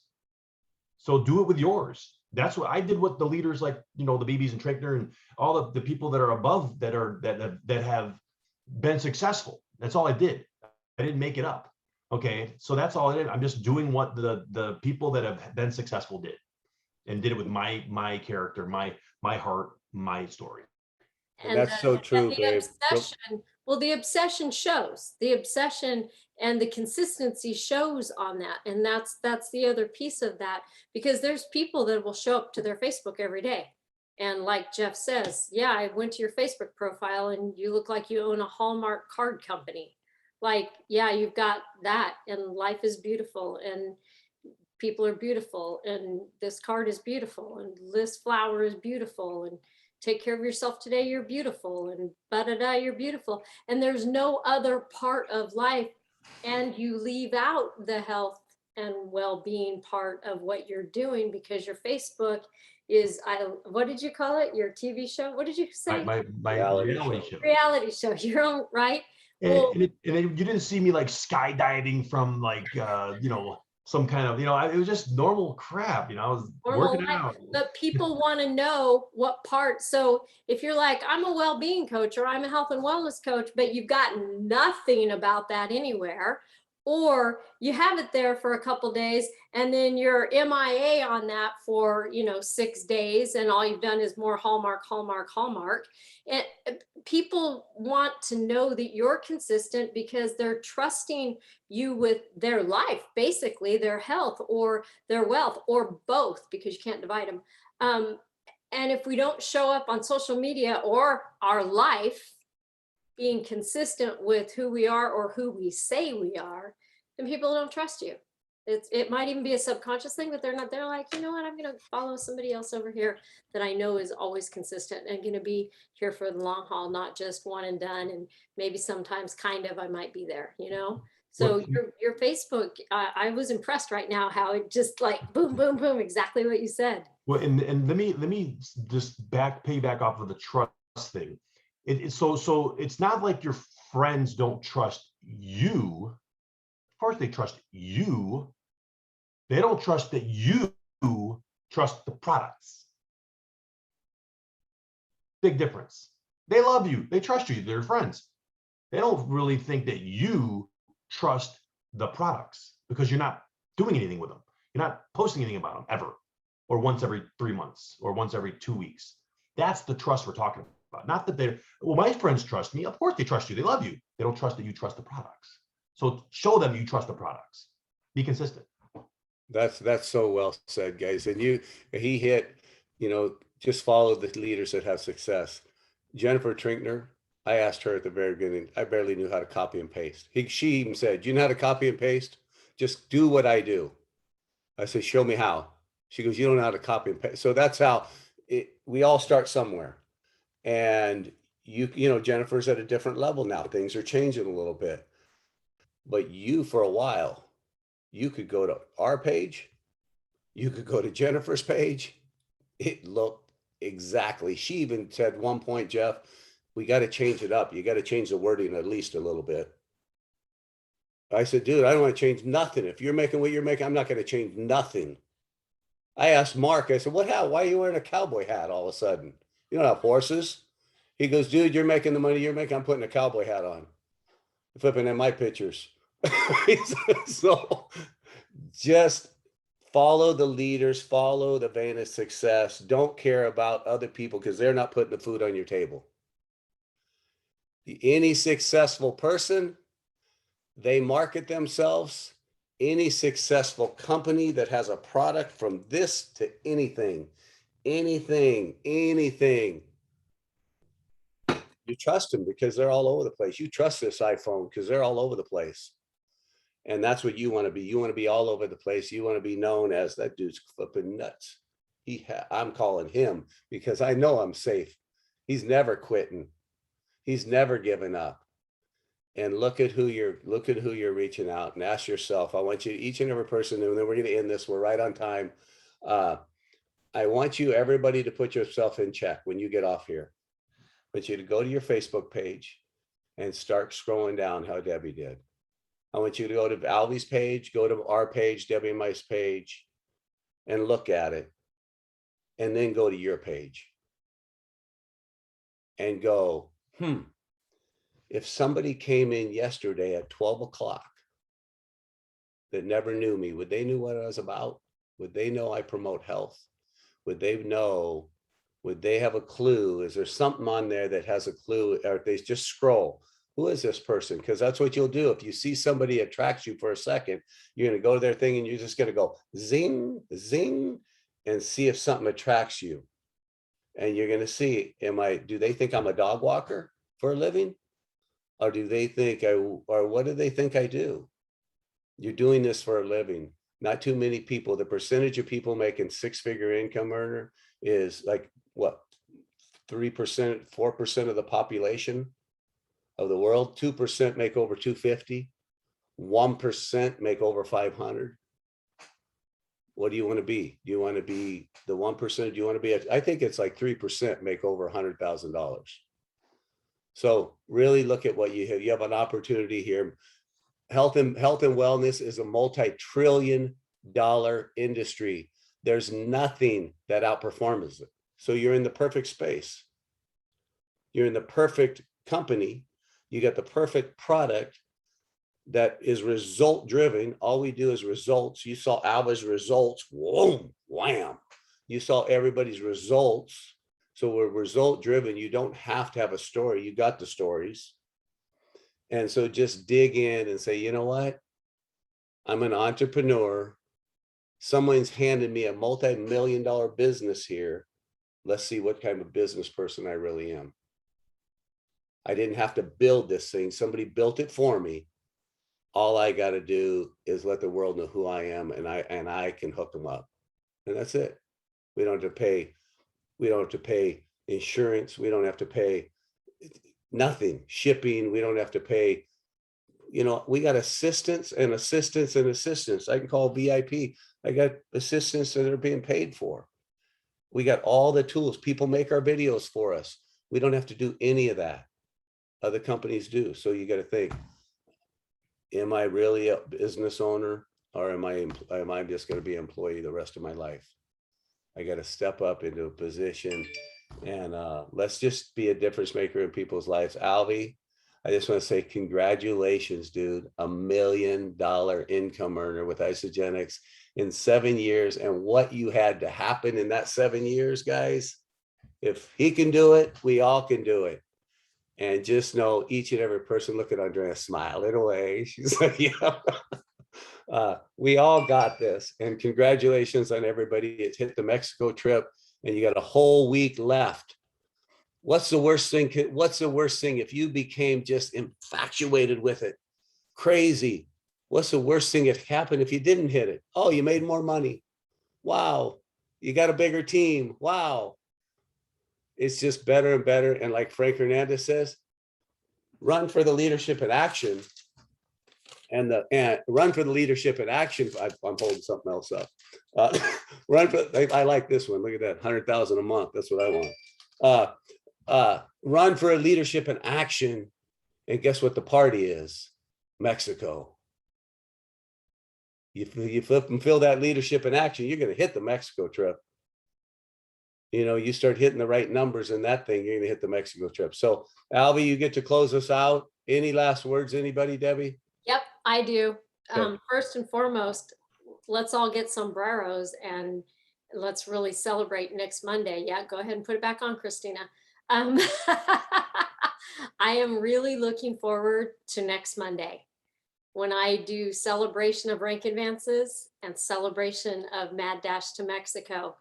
So do it with yours. That's what I did. What the leaders like, the BBs and Trickner and all the people that are above that have been successful. That's all I did. I didn't make it up. Okay, so that's all I did. I'm just doing what the people that have been successful did, and did it with my character, my heart, my story. And that's so true, the babe. obsession, well, the obsession shows. The obsession and the consistency shows on that. And that's the other piece of that, because there's people that will show up to their Facebook every day. And like Jeff says, yeah, I went to your Facebook profile and you look like you own a Hallmark card company. Like, yeah, you've got that, and life is beautiful, and people are beautiful, and this card is beautiful, and this flower is beautiful, and take care of yourself today, you're beautiful, and da-da-da, you're beautiful. And there's no other part of life, and you leave out the health and well-being part of what you're doing, because your Facebook is, what did you call it? Your TV show? What did you say? My Reality reality show. show. Reality show. Your own, right? Well, And you didn't see me like skydiving from like some kind of it was just normal crap. I was normal working life, out. but people want to know what part. So if you're like, I'm a well-being coach or I'm a health and wellness coach, but you've got nothing about that anywhere, or you have it there for a couple days and then you're MIA on that for 6 days, and all you've done is more Hallmark, Hallmark, Hallmark. And people want to know that you're consistent because they're trusting you with their life, basically their health or their wealth, or both, because you can't divide them. And if we don't show up on social media or our life being consistent with who we are or who we say we are, then people don't trust you. It might even be a subconscious thing, but they're like, you know what, I'm going to follow somebody else over here that I know is always consistent and going to be here for the long haul, not just one and done. And maybe sometimes kind of, I might be there, So Well, your Facebook, I was impressed right now how it just like boom, boom, boom, exactly what you said. Well, and let me just piggyback off of the trust thing. So it's not like your friends don't trust you. Of course they trust you. They don't trust that you trust the products. Big difference. They love you. They trust you. They're friends. They don't really think that you trust the products because you're not doing anything with them. You're not posting anything about them ever, or once every 3 months, or once every 2 weeks. That's the trust we're talking about. Not that my friends trust me. Of course they trust you. They love you. They don't trust that you trust the products. So show them you trust the products. Be consistent. That's so well said, guys. And he hit, just follow the leaders that have success. Jennifer Trinkner, I asked her at the very beginning, I barely knew how to copy and paste. She even said, you know how to copy and paste? Just do what I do. I said, show me how. She goes, you don't know how to copy and paste. So that's how we all start somewhere. And Jennifer's at a different level now. Things are changing a little bit. But for a while, you could go to our page, you could go to Jennifer's page. It looked exactly. She even said one point, Jeff, we got to change it up. You got to change the wording at least a little bit. I said, dude, I don't want to change nothing. If you're making what you're making, I'm not going to change nothing. I asked Mark, I said, why are you wearing a cowboy hat all of a sudden? You don't have horses. He goes, dude, you're making the money you're making. I'm putting a cowboy hat on. Flipping in my pictures. So just follow the leaders, follow the vein of success. Don't care about other people because they're not putting the food on your table. Any successful person, they market themselves. Any successful company that has a product from this to anything, you trust them because they're all over the place. You trust this iPhone because they're all over the place. And that's what you want to be. You want to be all over the place. You want to be known as that dude's flipping nuts. I'm calling him because I know I'm safe. He's never quitting. He's never given up. And look at who you're reaching out, and ask yourself, I want you, each and every person, and then we're going to end this. We're right on time. I want you, everybody, to put yourself in check when you get off here. I want you to go to your Facebook page and start scrolling down how Debbie did. I want you to go to Alvie's page, go to our page, Debbie and Mike's page, and look at it. And then go to your page and go, if somebody came in yesterday at 12 o'clock that never knew me, would they know what I was about? Would they know I promote health? Would they know? Would they have a clue? Is there something on there that has a clue? Or if they just scroll, who is this person? Because that's what you'll do. If you see somebody attracts you for a second, you're going to go to their thing and you're just going to go zing, zing, and see if something attracts you. And you're going to see, do they think I'm a dog walker for a living? Or do they think or what do they think I do? You're doing this for a living. Not too many people. The percentage of people making six-figure income earner is like what, 3%, 4% of the population of the world. 2% make over 250. 1% make over 500. What do you want to be? Do you want to be the 1%? Do you want to be? I think it's like 3% make over $100,000. So really look at what you have. You have an opportunity here. Health and wellness is a multi-trillion-dollar industry. There's nothing that outperforms it. So you're in the perfect space. You're in the perfect company. You got the perfect product that is result driven. All we do is results. You saw Alva's results. Whoa, wham. You saw everybody's results. So we're result driven. You don't have to have a story. You got the stories. And so just dig in and say, you know what? I'm an entrepreneur. Someone's handed me a multi-million-dollar business here. Let's see what kind of business person I really am. I didn't have to build this thing. Somebody built it for me. All I got to do is let the world know who I am, and I can hook them up. And that's it. We don't have to pay. We don't have to pay insurance. We don't have to pay nothing. Shipping. We don't have to pay. You know, we got assistants and assistants and assistants. I can call VIP. I got assistants that are being paid for. We got all the tools. People make our videos for us. We don't have to do any of that. Other companies do. So you got to think, am I really a business owner, or am I just going to be an employee the rest of my life? I got to step up into a position, and let's just be a difference maker in people's lives. Alvie, I just want to say congratulations, dude. $1 million income earner with Isagenix in 7 years. And what you had to happen in that 7 years, guys, if he can do it, we all can do it. And just know, each and every person, look at Andrea smiling away. She's like, yeah, we all got this. And congratulations on everybody. It's hit the Mexico trip and you got a whole week left. What's the worst thing? What's the worst thing if you became just infatuated with it? Crazy. What's the worst thing that happened if you didn't hit it? Oh, you made more money. Wow. You got a bigger team. Wow. It's just better and better. And like Frank Hernandez says, run for the leadership and action. And run for the leadership and action. I'm holding something else up. I like this one. Look at that, 100,000 a month. That's what I want. Run for a leadership and action. And guess what the party is? Mexico. You flip and fill that leadership and action, you're going to hit the Mexico trip. You know, you start hitting the right numbers in that thing, you're going to hit the Mexico trip. So Alvie, you get to close us out. Any last words, anybody, Debbie? Yep, I do. Okay. First and foremost, let's all get sombreros and let's really celebrate next Monday. Yeah, go ahead and put it back on, Christina. I am really looking forward to next Monday when I do celebration of rank advances and celebration of Mad Dash to Mexico.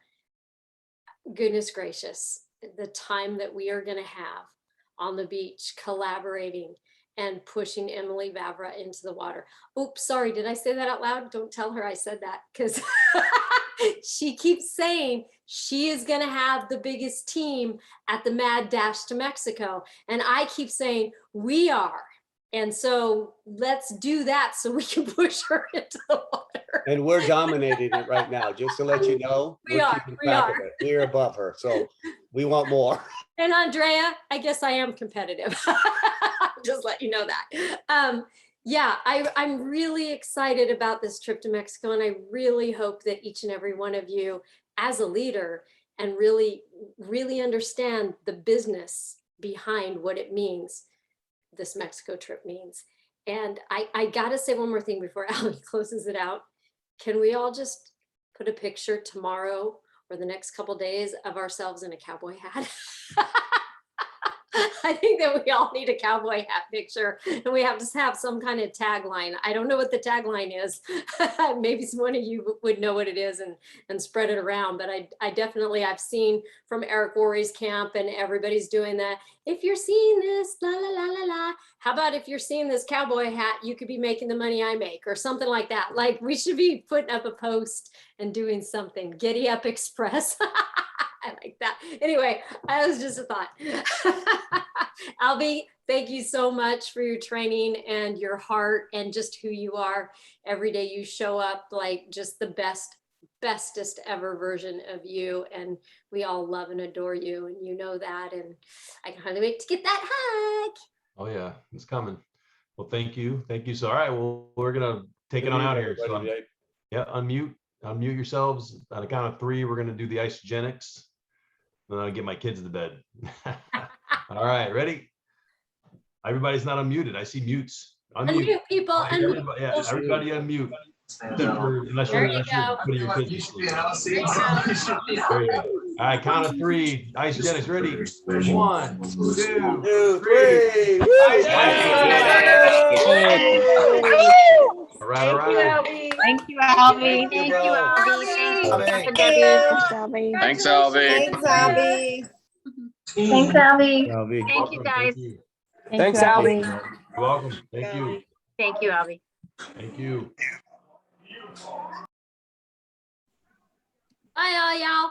Goodness gracious, the time that we are going to have on the beach collaborating and pushing Emily Vavra into the water. Oops, sorry, did I say that out loud? Don't tell her I said that, because she keeps saying she is going to have the biggest team at the Mad Dash to Mexico. And I keep saying, we are. And so let's do that so we can push her into the water. And we're dominating it right now, just to let you know. We we're are, keeping we track are. of it. We're above her, so we want more. And Andrea, I guess I am competitive. Just let you know that. Yeah, I'm really excited about this trip to Mexico, and I really hope that each and every one of you, as a leader, and really understand the business behind what it means, this Mexico trip means. And I gotta say one more thing before Alvie closes it out. Can we all just put a picture tomorrow or the next couple days of ourselves in a cowboy hat? I think that we all need a cowboy hat picture, and we have to have some kind of tagline. I don't know what the tagline is. Maybe one of you would know what it is and spread it around. But I definitely, I've seen from Eric Worre's camp, and everybody's doing that. If you're seeing this, la la la la la. How about if you're seeing this cowboy hat, you could be making the money I make, or something like that. Like, we should be putting up a post and doing something. Giddy Up Express. I like that. Anyway, that was just a thought. Alvie, thank you so much for your training and your heart and just who you are. Every day you show up like just the bestest ever version of you. And we all love and adore you. And you know that. And I can hardly wait to get that hug. Oh yeah, it's coming. Well, thank you. Thank you. So, all right, well, we're going to take it on out here. So, yeah, unmute yourselves. On the count of 3, we're going to do the isogenics. Then I'll get my kids to bed. All right, ready? Everybody's not unmuted. I see mutes. Unmute people. Unmute. Everybody, yeah, everybody unmute. Unless There you're you go. putting your kids to sleep. There you go. All right, count of 3. Isogenics, ready? 1, 2, 3. All right, all right. Thank you, Alvie. Thank you, Alvie. Thanks, Alvie. Thanks, Alvie. Thanks, Alvie. Alvie. Thank you, guys. Thanks, Alvie. You're welcome. Thank you. Thank you, Alvie. Thank you. Bye, all y'all.